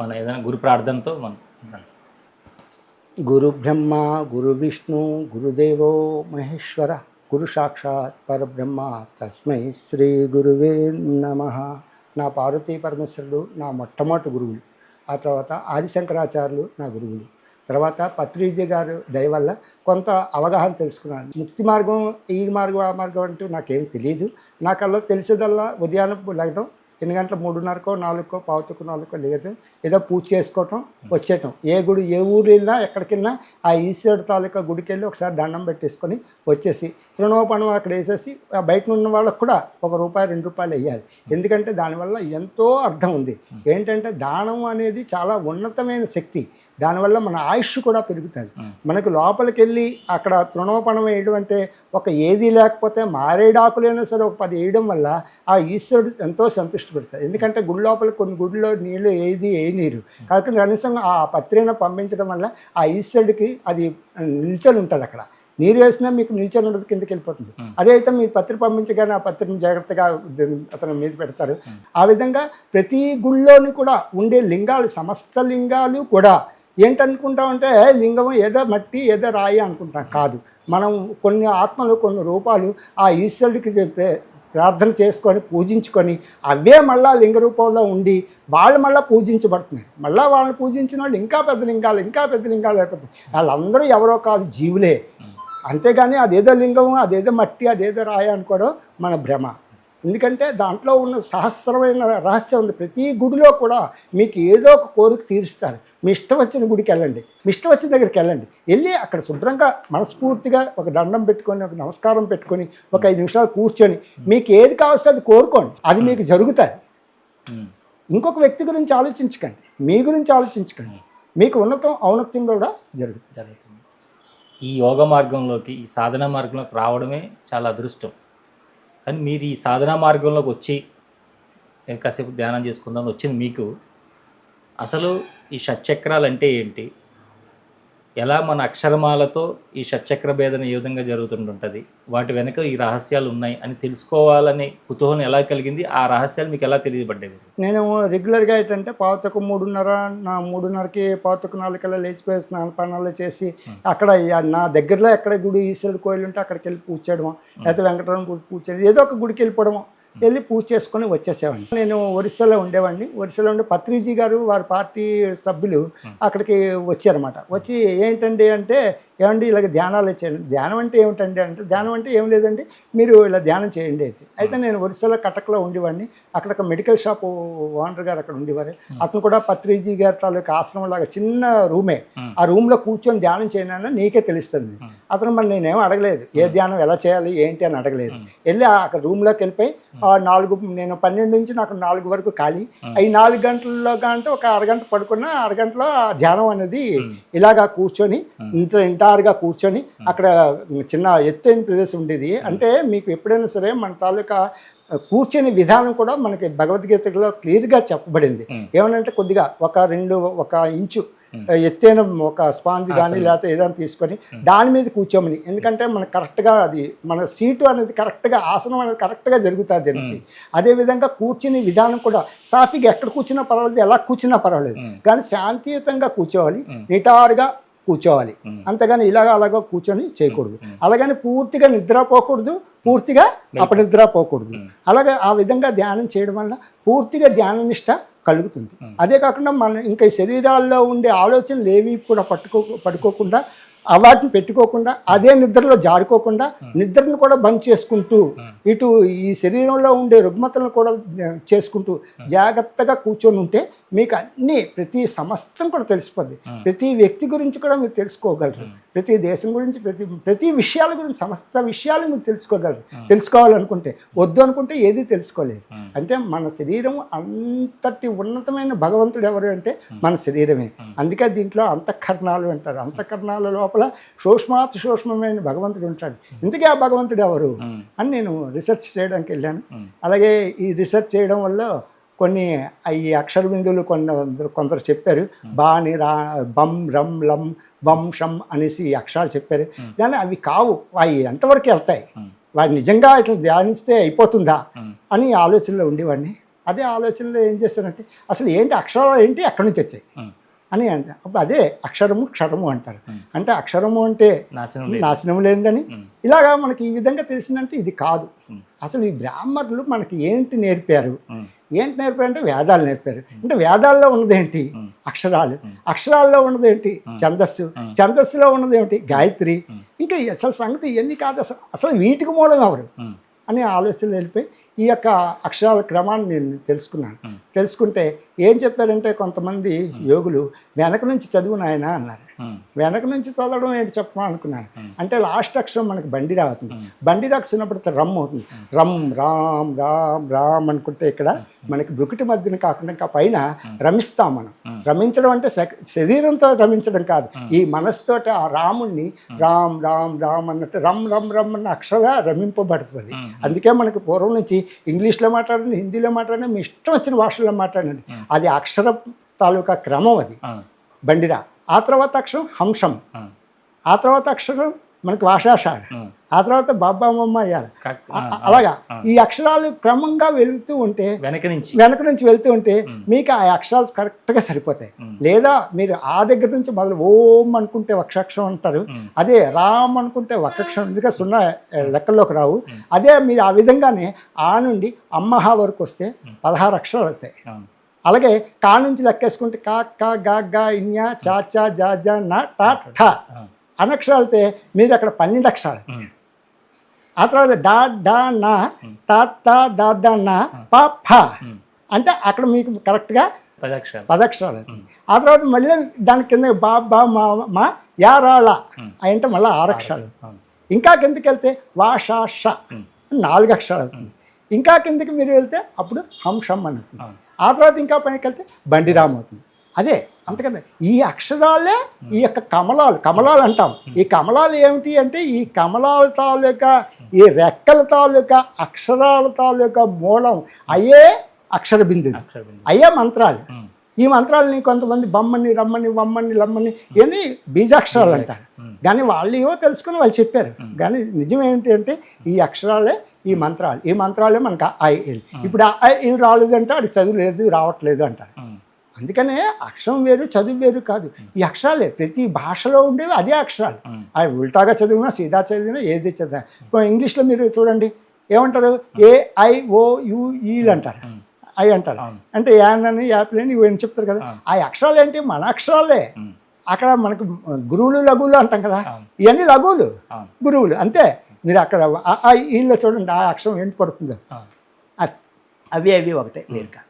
మన ఏదైనా గురు ప్రార్థనతో మనం గురు బ్రహ్మ గురు విష్ణు గురుదేవో మహేశ్వర గురు సాక్షాత్ పరబ్రహ్మ తస్మై శ్రీ గురువే నమః. నా పార్వతీ పరమేశ్వరుడు నా మొట్టమొదటి గురువులు. ఆ తర్వాత ఆదిశంకరాచార్యులు నా గురువులు. తర్వాత పత్రిజీ గారు దయ వల్ల కొంత అవగాహన తెలుసుకున్నాను. ముక్తి మార్గం, ఈ మార్గం, ఆ మార్గం అంటూ నాకేం తెలియదు. నాకల్లా తెలిసేదల్లా ఉదయాన్నే లేగడం, 8 గంటల 3:30కో 4కో 3:45కో లేగటం, ఏదో పూజ చేసుకోవటం, వచ్చేయటం. ఏ గుడి, ఏ ఊరు వెళ్ళినా, ఎక్కడికి వెళ్ళినా ఆ ఈశ్వరుడు తాలూకా గుడికి వెళ్ళి ఒకసారి దండం పెట్టేసుకొని వచ్చేసి రుణోపణం అక్కడ వేసేసి బయట ఉన్న వాళ్ళకు కూడా ₹1 ₹2 వేయాలి. ఎందుకంటే దానివల్ల ఎంతో అర్థం ఉంది. ఏంటంటే దానం అనేది చాలా ఉన్నతమైన శక్తి. దానివల్ల మన ఆయుష్ కూడా పెరుగుతుంది. మనకు లోపలికి వెళ్ళి అక్కడ తృణోపణం వేయడం అంటే ఒక ఏది లేకపోతే మారేడాకులైనా సరే ఒక 10 వేయడం వల్ల ఆ ఈశ్వరుడు ఎంతో సంతృష్టిపడతాడు. ఎందుకంటే గుడి లోపల కొన్ని గుడిలో నీళ్ళు ఏది ఏ నీరు కాబట్టి కనీసం ఆ పత్రిని పంపించడం వల్ల ఆ ఈశ్వరుడికి అది నిల్చొని ఉంటుంది. అక్కడ నీరు వేసినా మీకు నిల్చొని ఉండదు, కిందకి వెళ్ళిపోతుంది. అదే అయితే మీరు పత్రి పంపించగానే ఆ పత్రిని జాగ్రత్తగా అతను మీద పెడతారు. ఆ విధంగా ప్రతి గుళ్ళోని కూడా ఉండే లింగాలు, సమస్త లింగాలు కూడా ఏంటనుకుంటామంటే లింగం ఏదో మట్టి ఏదో రాయి అనుకుంటాం. కాదు, మనం కొన్ని ఆత్మలు, కొన్ని రూపాలు ఆ ఈశ్వరుడికి ప్రార్థన చేసుకొని పూజించుకొని అవే మళ్ళా లింగ రూపంలో ఉండి వాళ్ళు మళ్ళీ పూజించబడుతున్నారు. మళ్ళీ వాళ్ళని పూజించిన వాళ్ళు ఇంకా పెద్ద లింగాలు, ఇంకా పెద్ద లింగాలు అయిపోతాయి. వాళ్ళందరూ ఎవరో కాదు, జీవులే. అంతేగాని అదేదో లింగము, అదేదో మట్టి, అదేదో రాయి అనుకోవడం మన భ్రమ. ఎందుకంటే దాంట్లో ఉన్న సహస్రమైన రహస్యం ఉంది. ప్రతి గుడిలో కూడా మీకు ఏదో ఒక కోరిక తీరుస్తారు. మీ ఇష్టం వచ్చిన గుడికి వెళ్ళండి, మీ ఇష్టం వచ్చిన దగ్గరికి వెళ్ళండి. వెళ్ళి అక్కడ శుభ్రంగా మనస్ఫూర్తిగా ఒక దండం పెట్టుకొని, ఒక నమస్కారం పెట్టుకొని, ఒక 5 నిమిషాలు కూర్చొని మీకు ఏది కావస్తే అది కోరుకోండి, అది మీకు జరుగుతుంది. ఇంకొక వ్యక్తి గురించి ఆలోచించకండి, మీ గురించి ఆలోచించకండి. మీకు ఉన్నతం ఔన్నత్యం కూడా జరుగుతుంది. ఈ యోగ మార్గంలోకి, ఈ సాధన మార్గంలోకి రావడమే చాలా అదృష్టం. కానీ మీరు ఈ సాధనా మార్గంలోకి వచ్చి కాసేపు ధ్యానం చేసుకుందామని వచ్చింది మీకు. అసలు ఈ షట్చక్రాలు అంటే ఏంటి, ఎలా మన అక్షరమాలతో ఈ షట్చక్ర భేదన ఏ విధంగా జరుగుతుంటుంది, వాటి వెనుక ఈ రహస్యాలు ఉన్నాయి అని తెలుసుకోవాలనే కుతూహలం ఎలా కలిగింది, ఆ రహస్యాలు మీకు ఎలా తెలియబడ్డాయి? నేను రెగ్యులర్గా ఏంటంటే 3:30కి 3:45 లేచిపోయి స్నానపానాలు చేసి అక్కడ నా దగ్గరలో ఎక్కడ గుడి ఈశ్వరుడు కోయిలు ఉంటే అక్కడికి వెళ్ళి పూజ చేయడము, లేకపోతే వెంకటరమణ గుడి పూజ చేయడం, ఏదో ఒక గుడికి వెళ్ళిపోవడము, వెళ్ళి పూజ చేసుకొని వచ్చేసేవాడిని. నేను ఒరిస్సాలో ఉండేవాడిని. ఒరిస్సాలో ఉండే పత్రిజీ గారు వారి పార్టీ సభ్యులు అక్కడికి వచ్చారన్నమాట. వచ్చి ఏంటండి అంటే, ఏమండి ఇలాగ ధ్యానాలు చేయండి. ధ్యానం అంటే ఏమిటండి అంటే, ధ్యానం అంటే ఏం లేదండి, మీరు ఇలా ధ్యానం చేయండి అయితే నేను ఒరిస్సాలో కటక్లో ఉండేవాడిని. అక్కడ ఒక మెడికల్ షాప్ ఓనర్ గారు అక్కడ ఉండేవారు. అతను కూడా పత్రిజీ గారి తాలూకా ఆశ్రమం లాగా చిన్న రూమే. ఆ రూమ్లో కూర్చొని ధ్యానం చేయనన్నా నీకే తెలుస్తుంది. అతను మరి నేనేం అడగలేదు, ఏ ధ్యానం ఎలా చేయాలి ఏంటి అని అడగలేదు. వెళ్ళి అక్కడ రూమ్లోకి వెళ్ళిపోయి నేను 12 నుంచి నాకు 4 వరకు ఖాళీ. ఈ 4 గంటల్లో అంటే ఒక అరగంట పడుకున్న, అరగంటలో ధ్యానం అనేది ఇలాగా కూర్చొని ఇంటారుగా కూర్చొని అక్కడ చిన్న ఎత్తైన ప్రదేశం ఉండేది. అంటే మీకు ఎప్పుడైనా సరే మన తాలూకా కూర్చొని విధానం కూడా మనకి భగవద్గీతలో క్లియర్గా చెప్పబడింది. ఏమనంటే కొద్దిగా ఒక ఇంచు ఎత్తైన ఒక స్పాంజ్ కానీ లేకపోతే ఏదైనా తీసుకొని దాని మీద కూర్చోమని. ఎందుకంటే మనకు కరెక్ట్గా అది మన సీటు అనేది కరెక్ట్గా, ఆసనం అనేది కరెక్ట్గా జరుగుతుంది తెలిసి. అదేవిధంగా కూర్చుని విధానం కూడా సాఫీగా ఎక్కడ కూర్చున్నా పర్వాలేదు, ఎలా కూర్చున్నా పర్వాలేదు, కానీ శాంతియుతంగా కూర్చోవాలి, నిటారుగా కూర్చోవాలి. అంతేగాని అలాగా కూర్చొని చేయకూడదు. అలాగని పూర్తిగా నిద్రపోకూడదు, పూర్తిగా అపనిద్రపోకూడదు. అలాగే ఆ విధంగా ధ్యానం చేయడం వల్ల పూర్తిగా ధ్యాన నిష్ట కలుగుతుంది. అదే కాకుండా మన ఇంకా శరీరాల్లో ఉండే ఆలోచనలు ఏవి కూడా పట్టుకోకుండా, వాటిని పెట్టుకోకుండా, అదే నిద్రలో జారుకోకుండా, నిద్రను కూడా బంద్ చేసుకుంటూ, ఇటు ఈ శరీరంలో ఉండే రుగ్మతలను కూడా చేసుకుంటూ జాగ్రత్తగా కూర్చొని ఉంటే మీకు అన్నీ, ప్రతి సమస్తం కూడా తెలిసిపోద్ది. ప్రతి వ్యక్తి గురించి కూడా మీరు తెలుసుకోగలరు. ప్రతి దేశం గురించి, ప్రతి విషయాల గురించి, సమస్త విషయాలు మీరు తెలుసుకోగలరు. తెలుసుకోవాలనుకుంటే, వద్దు అనుకుంటే ఏది తెలుసుకోలేదు. అంటే మన శరీరం అంతటి ఉన్నతమైన భగవంతుడు ఎవరు అంటే మన శరీరమే. అందుకే దీంట్లో అంతఃకరణాలు అంటారు. అంతఃకరణాల లోపల సూక్ష్మాతి సూక్ష్మమైన భగవంతుడు ఉంటాడు. ఇందుకే ఆ భగవంతుడు ఎవరు అని నేను రీసెర్చ్ చేయడానికి వెళ్ళాను. అలాగే ఈ రీసెర్చ్ చేయడం వల్ల కొన్ని ఈ అక్షర బిందువులు కొందరు చెప్పారు. బాని రా బం రం లం వంశం అనేసి ఈ అక్షరాలు చెప్పారు. కానీ అవి కావు, అవి ఎంతవరకు వెళ్తాయి, వాటి నిజంగా ఇట్లా ధ్యానిస్తే అయిపోతుందా అని ఆలోచనలో ఉండేవాడిని. అదే ఆలోచనలో ఏం చేశారంటే అసలు ఏంటి అక్షరాలు ఏంటి ఎక్కడి నుంచి వచ్చాయి అని అంటే అప్పుడు అదే అక్షరము క్షరము అంటారు. అంటే అక్షరము అంటే నాశనం లేదని ఇలాగా మనకి ఈ విధంగా తెలిసిందంటే ఇది కాదు. అసలు ఈ బ్రాహ్మణులు మనకి ఏంటి నేర్పారు అంటే వేదాలు నేర్పారు. అంటే వేదాల్లో ఉన్నదేంటి అక్షరాలు, అక్షరాల్లో ఉన్నదేంటి ఛందస్సులో ఉన్నదేంటి గాయత్రి. ఇంకా అసలు సంగతి ఇవన్నీ కాదు, అసలు వీటికి మూలం ఎవరు అనే ఆలోచనలు వెళ్ళిపోయి ఈ యొక్క అక్షరాల క్రమాన్ని నేను తెలుసుకుంటే ఏం చెప్పారంటే కొంతమంది యోగులు వెనక నుంచి చదువు నాయన అన్నారు. వెనక నుంచి చదవడం ఏంటి చెప్పమా అనుకున్నాను. అంటే లాస్ట్ అక్షరం మనకి బండిరా అవుతుంది. బండిరా వచ్చినప్పుడు రమ్ అవుతుంది. రమ్ రామ్ రామ్ రామ్ అనుకుంటే ఇక్కడ మనకి బ్రుకుటి మధ్యన కాకుండా ఇంకా పైన రమిస్తాం మనం. రమించడం అంటే శరీరంతో రమించడం కాదు, ఈ మనసుతోటి ఆ రాముణ్ణి రామ్ రామ్ రామ్ అన్నట్టు రమ్ రమ్ రమ్ అన్న అక్షరంగా రమింపబడుతుంది. అందుకే మనకి పూర్వం నుంచి ఇంగ్లీష్లో మాట్లాడండి, హిందీలో మాట్లాడండి, మీ ఇష్టం వచ్చిన భాషలో మాట్లాడండి, అది అక్షర తాలూకా క్రమం అది బండిరా. ఆ తర్వాత అక్షరం హంసం, ఆ తర్వాత అక్షరం మనకి వాషాష, ఆ తర్వాత బాబా మమ్మ అయ్యారు. అలాగా ఈ అక్షరాలు క్రమంగా వెళుతూ ఉంటే వెనక నుంచి వెళ్తూ ఉంటే మీకు ఆ అక్షరాలు కరెక్ట్గా సరిపోతాయి. లేదా మీరు ఆ దగ్గర నుంచి మొదలు ఓం అనుకుంటే వక్షాక్షరం అంటారు, అదే రామ్ అనుకుంటే వక్షాక్షరం, ఎందుకంటే 0 లెక్కల్లోకి రావు. అదే మీరు ఆ విధంగానే ఆ నుండి అమ్మహ వరకు వస్తే 16 అక్షరాలు అవుతాయి. అలాగే కా నుంచి లెక్కేసుకుంటే కా కా గా గా ఇన్యా చా చా జా జా నా టా ఠ అనక్షరాలతే మీద అక్కడ 12 అక్షరాలు. ఆ తర్వాత డా డా నా టా టా దా దా నా ప ఫ అంటే అక్కడ మీకు కరెక్ట్గా 10 అక్షరాలు. ఆ తర్వాత మళ్ళీ దాని కింద బా బా మా మా యా రాళ అంటే మళ్ళీ 6 అక్షరాలు. ఇంకా కిందకి వెళ్తే వా షా ష 4 అక్షరాలు అవుతుంది. ఇంకా కిందకి మీరు వెళ్తే అప్పుడు హంసం అనుతుంది. ఆ తర్వాత ఇంకా పైకి వెళ్తే బండిరామ్ అవుతుంది. అదే అంతకన్నా ఈ అక్షరాలే ఈ యొక్క కమలాలు అంటాం. ఈ కమలాలు ఏమిటి అంటే ఈ కమలాల తాలూకా ఈ రెక్కల తాలూకా అక్షరాల తాలూకా మూలం అయ్యే అక్షర బిందులు, అయ్యే మంత్రాలు. ఈ మంత్రాలని కొంతమంది బమ్మని రమ్మని వమ్మని లమ్మని ఇవన్నీ బీజాక్షరాలు అంటారు. కానీ వాళ్ళు ఏవో తెలుసుకుని వాళ్ళు చెప్పారు. కానీ నిజం ఏంటి అంటే ఈ అక్షరాలే ఈ మంత్రాలే మనకు ఐఎల్. ఇప్పుడు ఐఎల్ రాలేదంటే అది చదువు లేదు రావట్లేదు అంటారు. అందుకనే అక్షరం వేరు చదువు వేరు కాదు, ఈ అక్షరాలే ప్రతి భాషలో ఉండేవి అదే అక్షరాలు. అవి ఉల్టాగా చదివినా సీదా చదివినా ఏది చదివినా. ఇంగ్లీష్లో మీరు చూడండి ఏమంటారు, AIOUE అంటారు, అవి అంటారు. అంటే యాన్ అని యాపిల్ అని ఇవన్నీ చెప్తారు కదా. ఆ అక్షరాలు ఏంటి మన అక్షరాలే. అక్కడ మనకు గురువులు లఘువులు అంటాం కదా, ఇవన్నీ లఘువులు గురువులు అంతే. మీరు అక్కడ వీళ్ళలో చూడండి ఆ అక్షరం ఏంటి పడుతుందో అవి ఒకటే వేరు కాదు.